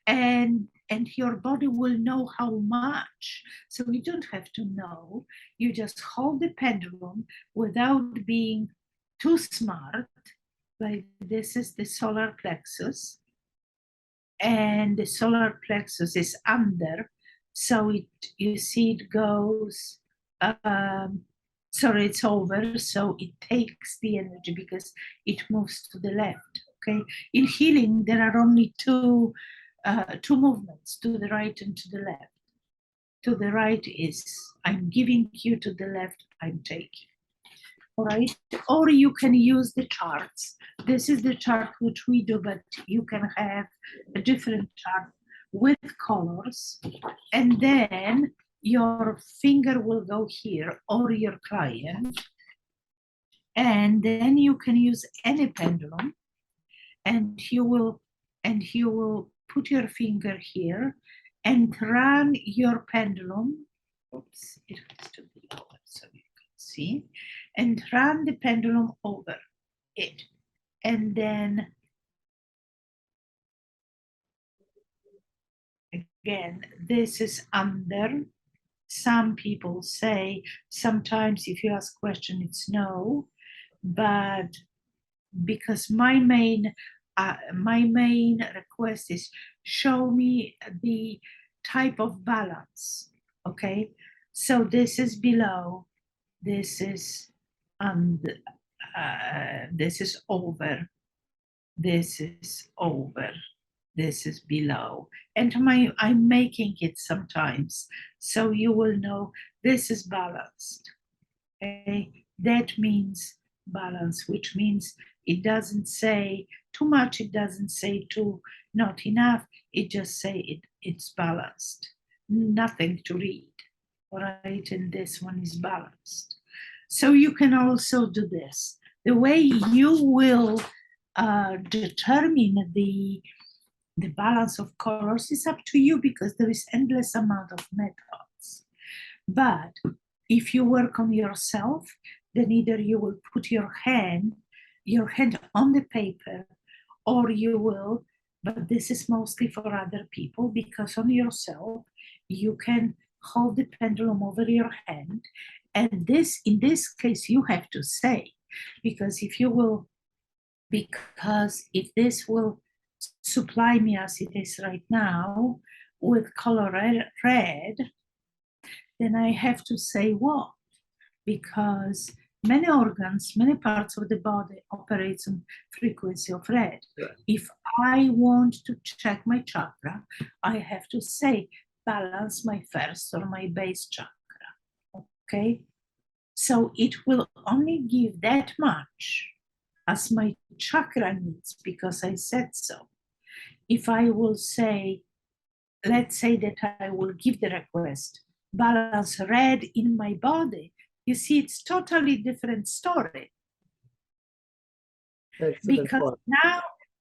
and your body will know how much. So you don't have to know. You just hold the pendulum without being too smart. Like this is the solar plexus, and the solar plexus is under. So you see it goes sorry, it's over, so it takes the energy because it moves to the left. Okay, in healing there are only two movements, to the right and to the left. To the right is I'm giving you, to the left I'm taking. All right, or you can use the charts. This is the chart which we do, but you can have a different chart with colors, and then your finger will go here, or your client, and then you can use any pendulum, and you will put your finger here and run your pendulum. Oops, it has to be lower so you can see, and run the pendulum over it, and then again this is under. Some people say, sometimes if you ask question, it's no, but because my main request is show me the type of balance. Okay, so this is below, this is this is over, this is over, this is below, and I'm making it sometimes so you will know this is balanced. Okay, that means balance, which means it doesn't say too much, it doesn't say too not enough, it just say it's balanced, nothing to read. All right, and this one is balanced. So you can also do this. The way you will determine the balance of colors is up to you, because there is endless amount of methods. But if you work on yourself, then either you will put your hand on the paper, or you will, but this is mostly for other people, because on yourself you can hold the pendulum over your hand, and this, in this case, you have to say, because if this will supply me as it is right now with color red, then I have to say what? Because many organs, many parts of the body operates on frequency of red. Right. If I want to check my chakra, I have to say balance my first or my base chakra. Okay, so it will only give that much as my chakra needs, because I said so. If I will say, let's say that I will give the request, balance red in my body, you see, it's totally different story. Excellent point.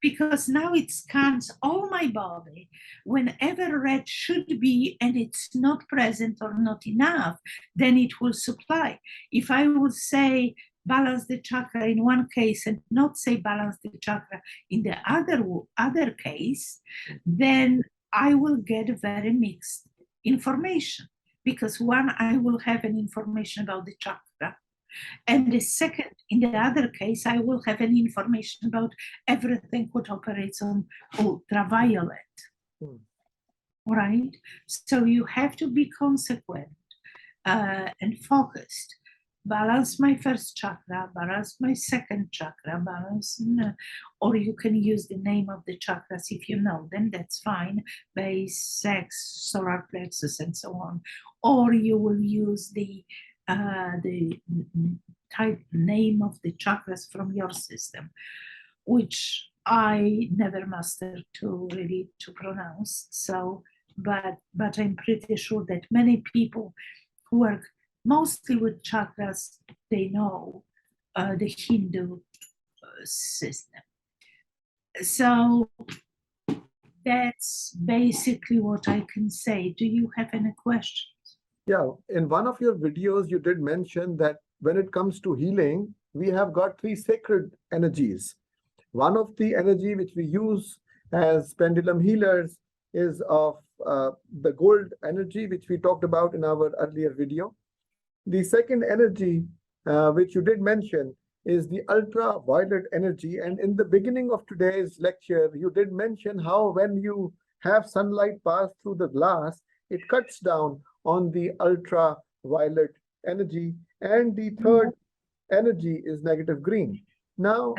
Because now it scans all my body whenever red should be, and it's not present or not enough, then it will supply. If I would say balance the chakra in one case and not say balance the chakra in the other case, then I will get very mixed information, because one, I will have an information about the chakra, and the second, in the other case, I will have an information about everything what operates on ultraviolet. Right? So you have to be consequent and focused. Balance my first chakra, balance my second chakra, balance, or you can use the name of the chakras if you know them, that's fine, base, sex, solar plexus, and so on. Or you will use the type name of the chakras from your system, which I never mastered to pronounce. So, but I'm pretty sure that many people who work mostly with chakras, they know the Hindu system. So that's basically what I can say. Do you have any questions? Yeah, in one of your videos, you did mention that when it comes to healing, we have got three sacred energies. One of the energy which we use as pendulum healers is of the gold energy, which we talked about in our earlier video. The second energy, which you did mention, is the ultraviolet energy. And in the beginning of today's lecture, you did mention how when you have sunlight pass through the glass, it cuts down on the ultraviolet energy, and the third energy is negative green. Now,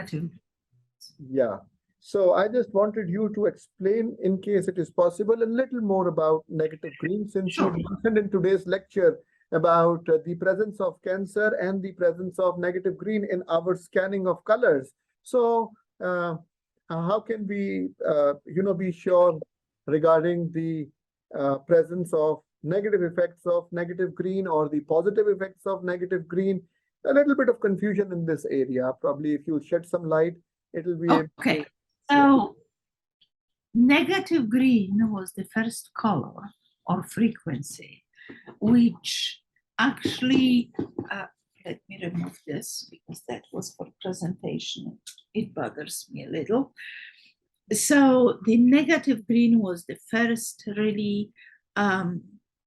yeah. So I just wanted you to explain, in case it is possible, a little more about negative green, since you Sure. mentioned in today's lecture about the presence of Cancer and the presence of negative green in our scanning of colors. So how can we, be sure regarding the presence of negative effects of negative green or the positive effects of negative green? A little bit of confusion in this area. Probably if you shed some light, it'll be able to. Okay. So negative green was the first color or frequency, which actually, let me remove this because that was for presentation. It bothers me a little. So the negative green was the first really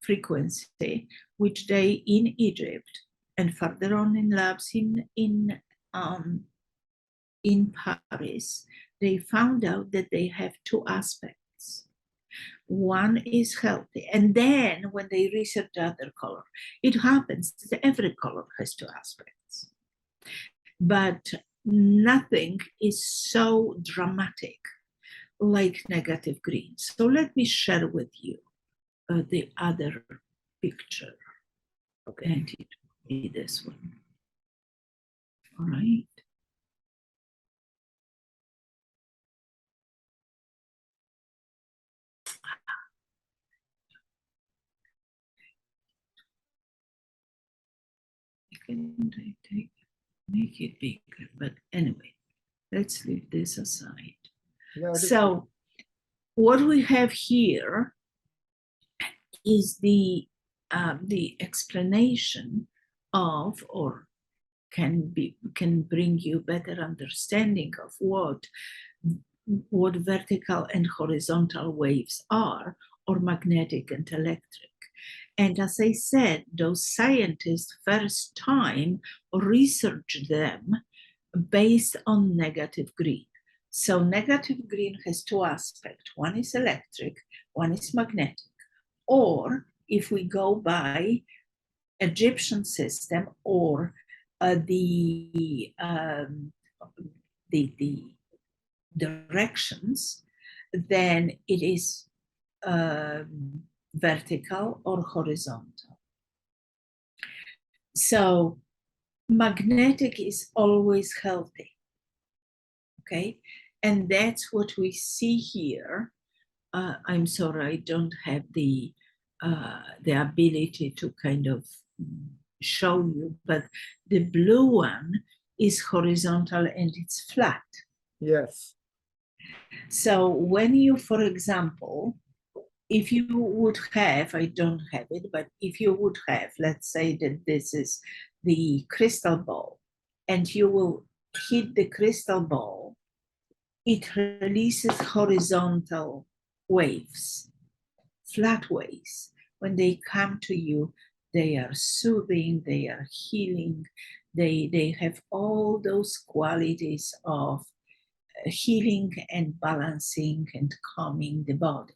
frequency, which they in Egypt and further on in labs in Paris, they found out that they have two aspects. One is healthy, and then when they research the other color, it happens that every color has two aspects, but nothing is so dramatic like negative green. So let me share with you the other picture. Okay. And it will be this one. All right. Make it bigger, but anyway, let's leave this aside. Yeah, so what we have here is the explanation of, or can bring you better understanding of what vertical and horizontal waves are, or magnetic and electric. And as I said, those scientists first time researched them based on negative green. So negative green has two aspects. One is electric, one is magnetic. Or if we go by Egyptian system or the directions, then it is vertical or horizontal. So magnetic is always healthy, okay? And that's what we see here. I'm sorry, I don't have the ability to kind of show you, but the blue one is horizontal and it's flat. Yes. So when you, for example, if you would have, I don't have it, but if you would have, let's say that this is the crystal ball, and you will hit the crystal ball, it releases horizontal waves, flat waves. When they come to you, they are soothing, they are healing, they have all those qualities of healing and balancing and calming the body.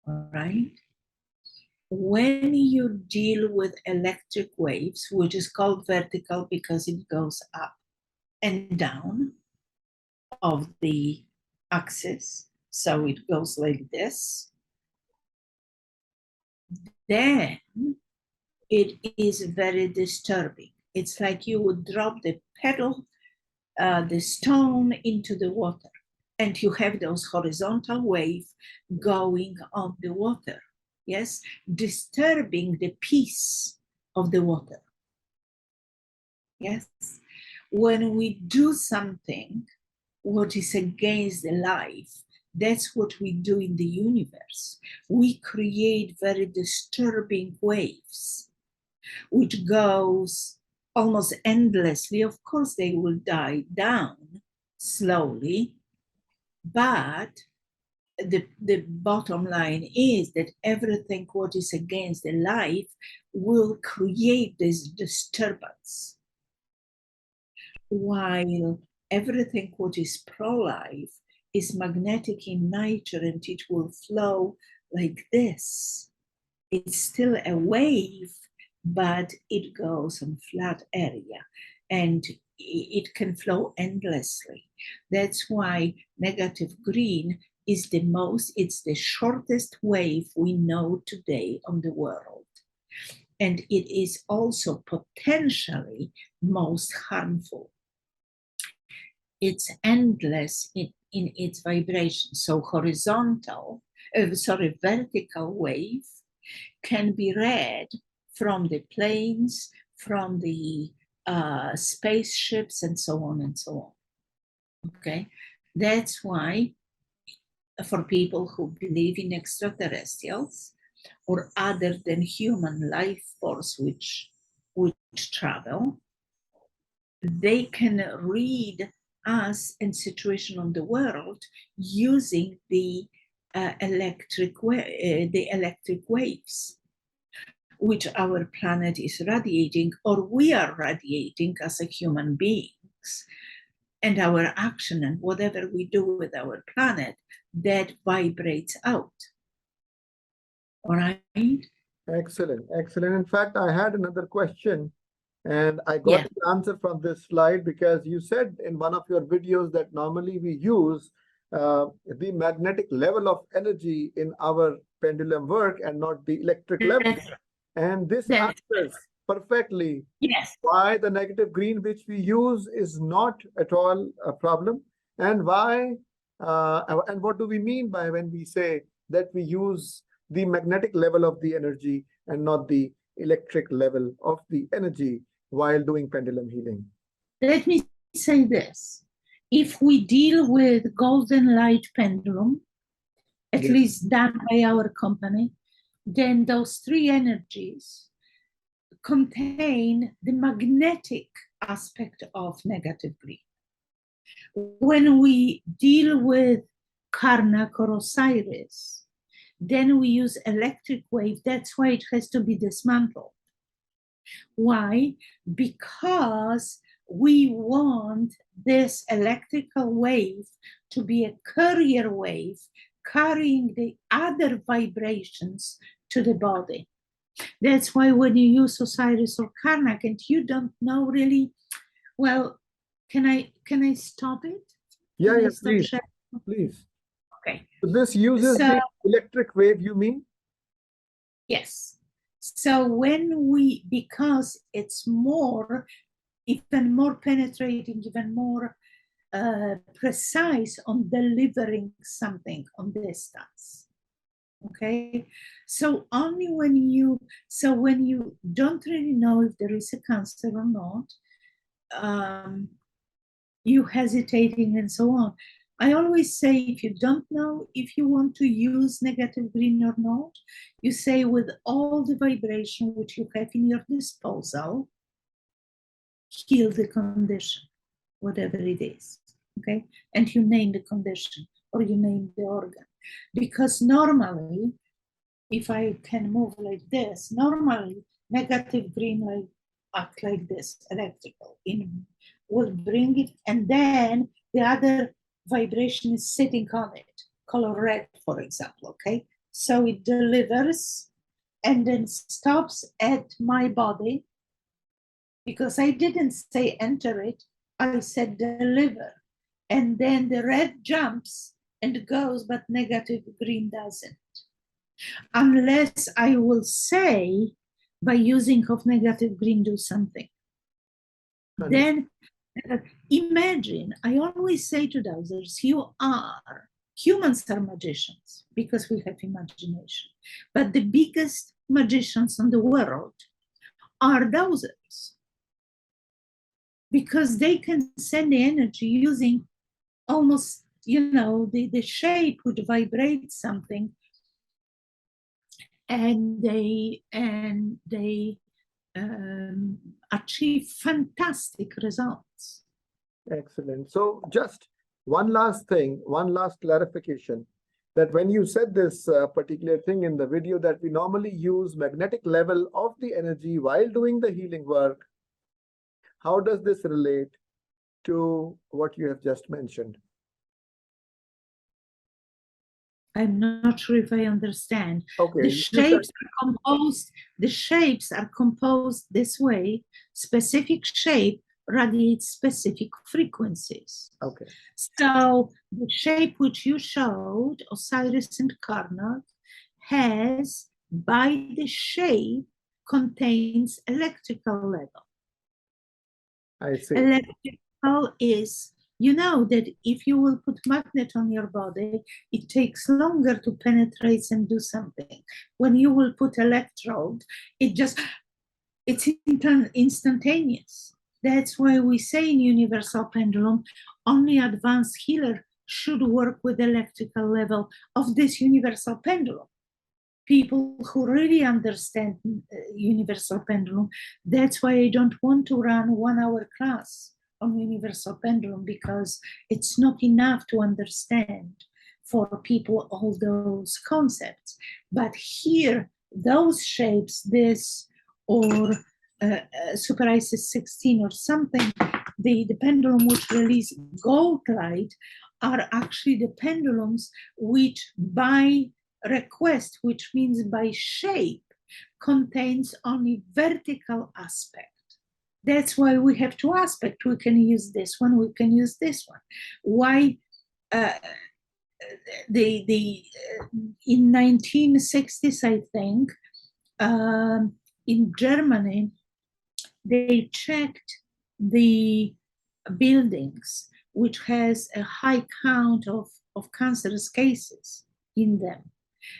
All right. When you deal with electric waves, which is called vertical because it goes up and down of the axis, so it goes like this, then it is very disturbing. It's like you would drop the pedal, the stone into the water, and you have those horizontal waves going on the water, yes, disturbing the peace of the water. Yes, when we do something what is against the life, that's what we do in the universe. We create very disturbing waves, which goes almost endlessly. Of course, they will die down slowly, but the bottom line is that everything what is against the life will create this disturbance, while everything what is pro-life is magnetic in nature and it will flow like this. It's still a wave, but it goes on flat area and it can flow endlessly. That's why negative green is it's the shortest wave we know today on the world. And it is also potentially most harmful. It's endless in its vibration. So vertical wave can be read from the planes, from the spaceships, and so on and so on. Okay, that's why for people who believe in extraterrestrials or other than human life force which travel, they can read us and situation on the world using the electric waves which our planet is radiating, or we are radiating as a human beings, and our action and whatever we do with our planet, that vibrates out. All right? Excellent, excellent. In fact, I had another question, and I got the answer from this slide, because you said in one of your videos that normally we use the magnetic level of energy in our pendulum work and not the electric level. And this answers perfectly why the negative green which we use is not at all a problem, and why and what do we mean by when we say that we use the magnetic level of the energy and not the electric level of the energy while doing pendulum healing. Let me say this. If we deal with golden light pendulum, at least done by our company, then those three energies contain the magnetic aspect of negative green. When we deal with Karnak or Osiris, then we use electric wave. That's why it has to be dismantled. Why? Because we want this electrical wave to be a carrier wave, carrying the other vibrations to the body. That's why when you use Osiris or Karnak and you don't know really, well, can I stop it? Yeah, please. Please. Okay. So this uses the electric wave, you mean? Yes. So because it's even more penetrating, even more precise on delivering something on distance. Okay, so only when you don't really know if there is a cancer or not, you hesitating and so on. I always say, if you don't know if you want to use negative green or not, you say with all the vibration which you have in your disposal, heal the condition, whatever it is, okay? And you name the condition or you name the organ. Because normally, if I can move like this, normally negative green act like this, electrical, will bring it, and then the other vibration is sitting on it, color red, for example, okay? So it delivers and then stops at my body, because I didn't say enter it, I said deliver. And then the red jumps and goes, but negative green doesn't. Unless I will say, by using of negative green, do something. Then imagine, I always say to dowsers, humans are magicians because we have imagination. But the biggest magicians in the world are dowsers, because they can send the energy using almost, the shape would vibrate something, and they achieve fantastic results. Excellent. So just one last thing, one last clarification, that when you said this particular thing in the video, that we normally use magnetic level of the energy while doing the healing work, how does this relate to what you have just mentioned? I'm not sure if I understand. Okay, The you said, shapes are composed this way. Specific shape radiates specific frequencies. okay, So the shape which you showed, Osiris and Karnak, has, by the shape, contains electrical level. I see. Electrical is, you know that if you will put magnet on your body, it takes longer to penetrate and do something. When you will put electrode, it's instantaneous. That's why we say in universal pendulum, only advanced healer should work with electrical level of this universal pendulum. People who really understand universal pendulum, that's why I don't want to run 1 hour class on universal pendulum, because it's not enough to understand for people all those concepts. But here, those shapes, this or Super Isis 16 or something, the pendulum which release gold light are actually the pendulums which by request, which means by shape, contains only vertical aspect. That's why we have 2 aspects. We can use this one, we can use this one. Why in 1960s, I think, in Germany, they checked the buildings which has a high count of cancerous cases in them.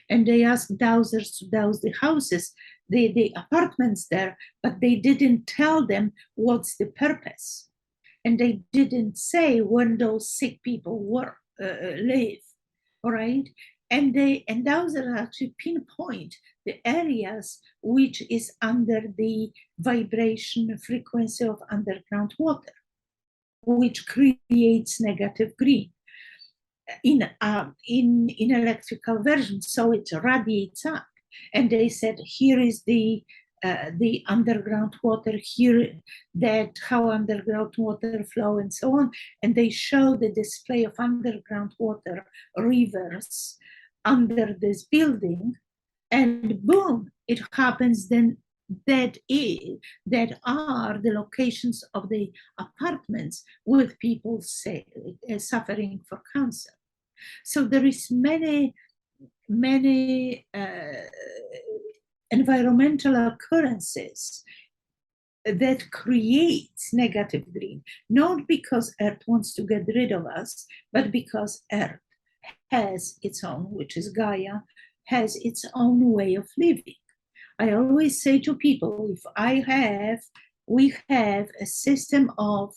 And they asked dowsers to douse the houses, the apartments there, but they didn't tell them what's the purpose. And they didn't say when those sick people live, all right? And dowsers actually pinpoint the areas which is under the vibration frequency of underground water, which creates negative green in electrical version, so it radiates up. And they said, here is the underground water, here that how underground water flow and so on. And they show the display of underground water rivers under this building, and boom, it happens then that are the locations of the apartments with people suffering for cancer. So there is many environmental occurrences that creates negative green, not because Earth wants to get rid of us, but because Earth has its own, which is Gaia, has its own way of living. I always say to people, we have a system of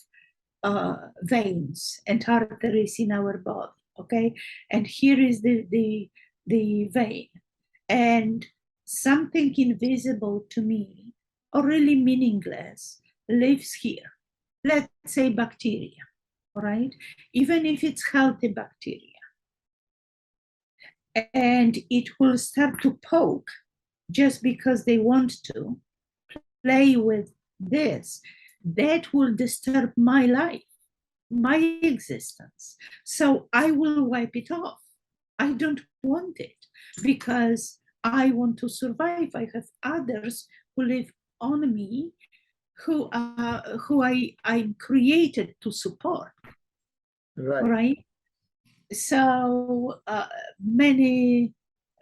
veins and arteries in our body, okay? And here is the vein. And something invisible to me, or really meaningless, lives here. Let's say bacteria, all right? Even if it's healthy bacteria. And it will start to poke just because they want to play with this. That will disturb my life, my existence. So I will wipe it off. I don't want it because I want to survive. I have others who live on me, who I'm created to support. Right? So many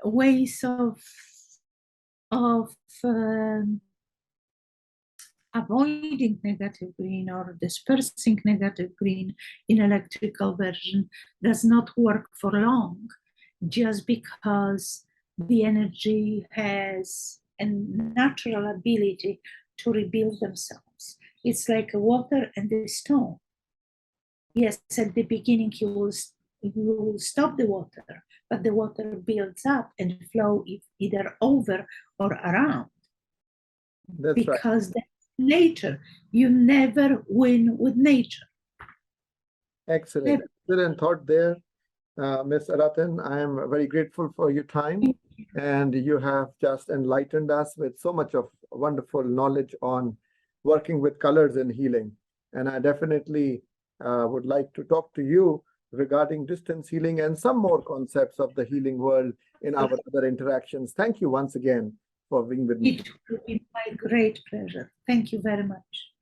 ways of avoiding negative green or dispersing negative green in electrical version does not work for long, just because the energy has a natural ability to rebuild themselves. It's like water and the stone. Yes, at the beginning you will stop the water, but the water builds up and flow either over or around. That's because right. Later, you never win with nature. Excellent. Excellent thought there, Ms. Aratyn. I am very grateful for your time, and you have just enlightened us with so much of wonderful knowledge on working with colors and healing. And I definitely would like to talk to you regarding distance healing and some more concepts of the healing world in our other interactions. Thank you once again for being with me. It will be my great pleasure. Thank you very much.